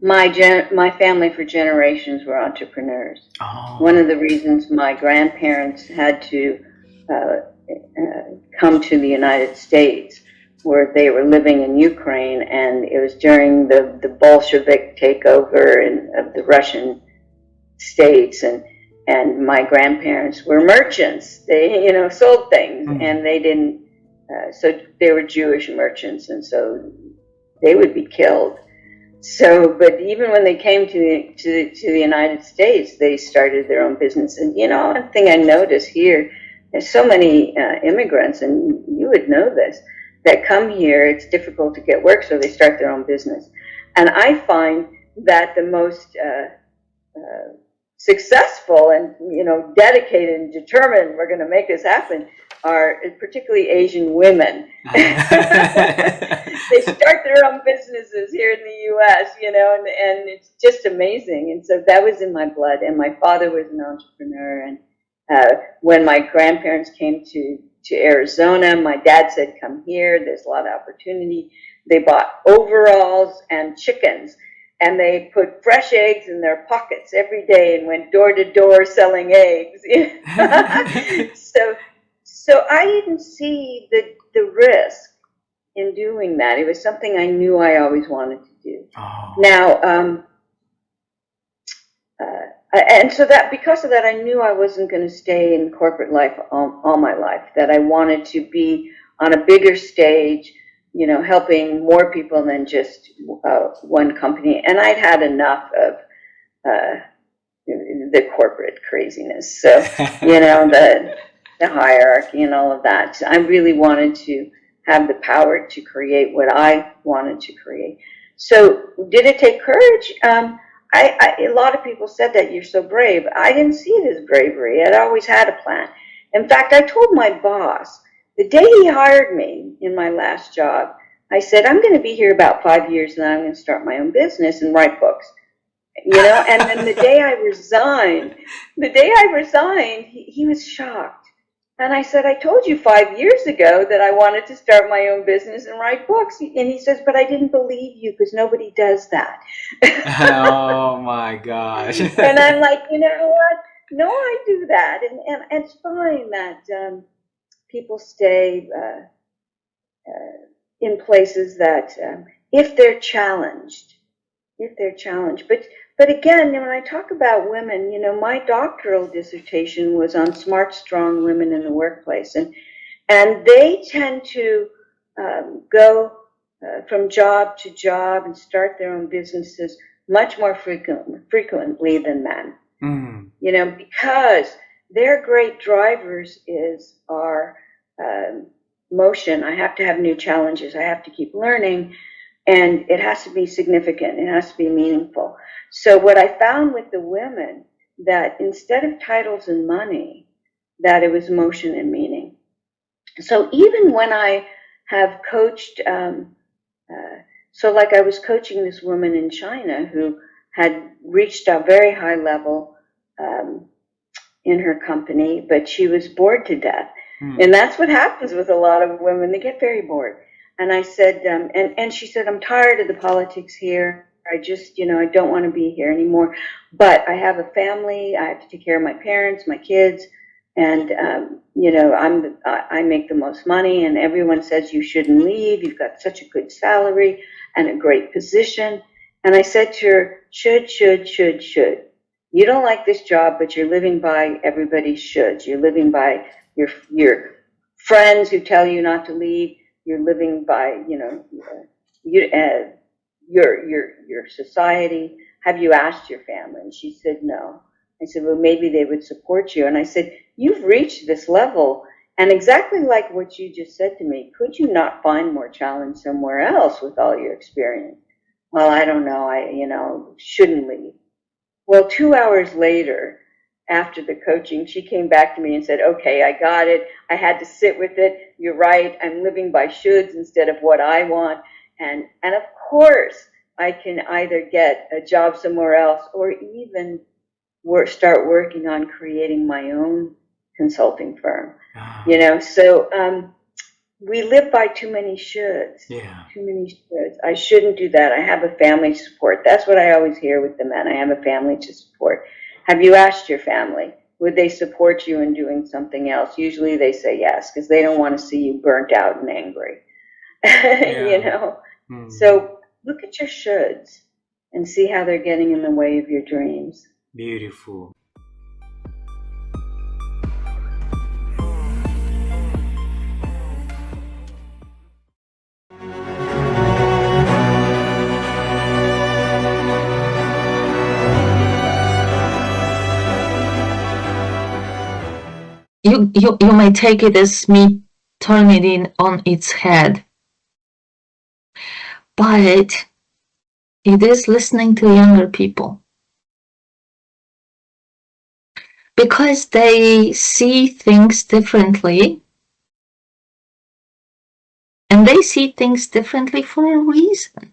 My family for generations were entrepreneurs. Oh. One of the reasons my grandparents had to come to the United States, where they were living in Ukraine, and it was during the Bolshevik takeover of the Russian states, and my grandparents were merchants. They sold things, and they didn't. So they were Jewish merchants, and so they would be killed. So, but even when they came to the United States, they started their own business. And one thing I notice here, there's so many immigrants, and you would know this, that come here. It's difficult to get work, so they start their own business. And I find that the most successful and dedicated and determined, we're going to make this happen, are particularly Asian women. They start their own businesses here in the U.S., and it's just amazing. And so that was in my blood. And my father was an entrepreneur. And when my grandparents came to Arizona, my dad said, "Come here. There's a lot of opportunity." They bought overalls and chickens, and they put fresh eggs in their pockets every day and went door to door selling eggs. So I didn't see the risk in doing that. It was something I knew I always wanted to do. Oh. Now, and so that because of that, I knew I wasn't going to stay in corporate life all my life, that I wanted to be on a bigger stage, helping more people than just one company. And I'd had enough of the corporate craziness. So, the hierarchy and all of that. So I really wanted to have the power to create what I wanted to create. So did it take courage? A lot of people said that you're so brave. I didn't see it as bravery. I'd always had a plan. In fact, I told my boss, the day he hired me in my last job, I said, I'm going to be here about 5 years and I'm going to start my own business and write books. And then the day I resigned, he was shocked. And I said, I told you 5 years ago that I wanted to start my own business and write books. And he says, but I didn't believe you because nobody does that. Oh my gosh. And I'm like, you know what? No, I do that. And it's fine that people stay in places that if they're challenged. But again, when I talk about women, my doctoral dissertation was on smart, strong women in the workplace. And they tend to go from job to job and start their own businesses much more frequently than men. Because their great drivers are motion. I have to have new challenges. I have to keep learning. And it has to be significant. It has to be meaningful. So what I found with the women, that instead of titles and money, that it was motion and meaning. So even when I have coached, so like I was coaching this woman in China who had reached a very high level in her company, but she was bored to death. And that's what happens with a lot of women. They get very bored. And I said, and she said, I'm tired of the politics here. I just, I don't want to be here anymore. But I have a family. I have to take care of my parents, my kids. And, I make the most money. And everyone says you shouldn't leave. You've got such a good salary and a great position. And I said to her, should. You don't like this job, but you're living by everybody's shoulds. You're living by your friends who tell you not to leave. You're living by, your society. Have you asked your family? And she said, no. I said, well, maybe they would support you. And I said, you've reached this level. And exactly like what you just said to me, could you not find more challenge somewhere else with all your experience? Well, I don't know. I shouldn't leave. Well, 2 hours later, after the coaching, she came back to me and said, okay, I got it. I had to sit with it. You're right. I'm living by shoulds instead of what I want. And of course, I can either get a job somewhere else or even start working on creating my own consulting firm. So we live by too many shoulds. Yeah. Too many shoulds. I shouldn't do that. I have a family to support. That's what I always hear with the men. I have a family to support. Have you asked your family? Would they support you in doing something else? Usually they say yes, because they don't want to see you burnt out and angry. You know? So look at your shoulds and see how they're getting in the way of your dreams. Beautiful. You may take it as me turning it on its head, but it is listening to younger people because they see things differently, and they see things differently for a reason.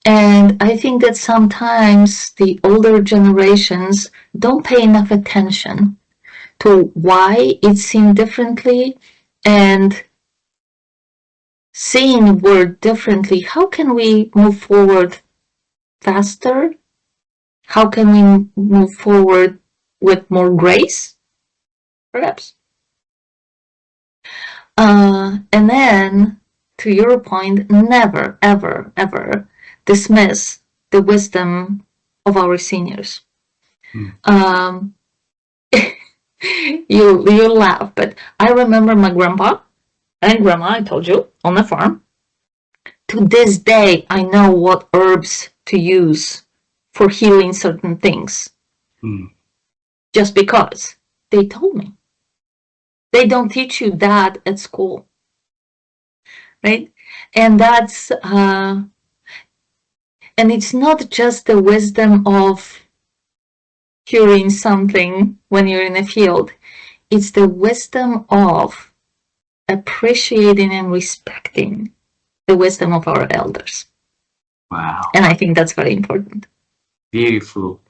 And I think that sometimes the older generations don't pay enough attention to why it's seen differently, and seeing word differently, how can we move forward faster? How can we move forward with more grace? Perhaps. And then, to your point, never, ever, ever dismiss the wisdom of our seniors. You laugh, but I remember my grandpa and grandma, I told you, on the farm. To this day, I know what herbs to use for healing certain things. Just because they told me. They don't teach you that at school. Right? And that's, and it's not just the wisdom of curing something when you're in a field. It's the wisdom of appreciating and respecting the wisdom of our elders. Wow. And I think that's very important. Beautiful.